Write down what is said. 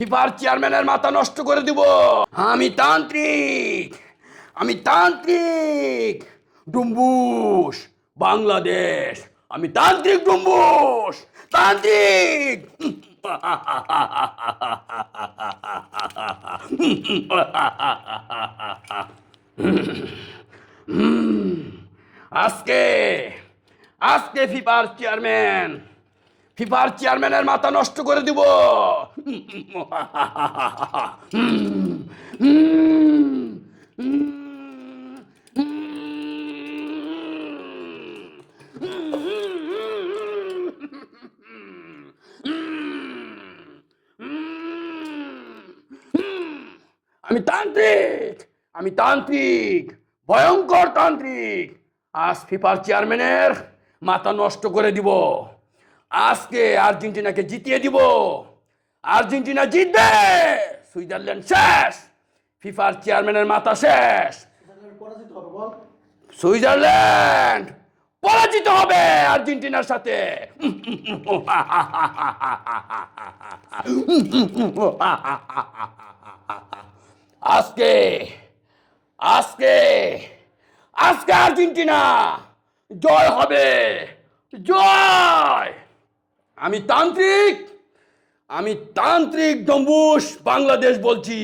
ফিফার চেয়ারম্যানের মাথা নষ্ট করে দিব। আমি তান্ত্রিক, আমি তান্ত্রিক ডুম্বুস বাংলাদেশ, আমি তান্ত্রিক ডুম্বুস, তান্ত্রিক। আজকে আজকে ফিফার চেয়ারম্যানের মাথা নষ্ট করে দিব। আমি তান্ত্রিক, আমি তান্ত্রিক, ভয়ঙ্কর তান্ত্রিক। আজ ফিফার চেয়ারম্যানের মাথা নষ্ট করে দিব। আজকে আর্জেন্টিনাকে জিতিয়ে দিব। আর্জেন্টিনা জিতবে, সুইজারল্যান্ড শেষ, ফিফার চেয়ারম্যানের মাথা শেষ। সুইজারল্যান্ড পরাজিত হবে আর্জেন্টিনার সাথে। আজকে আজকে আজকে আর্জেন্টিনা জয় হবে, জয়। আমি তান্ত্রিক, আমি তান্ত্রিক ডম্বুস বাংলাদেশ বলছি।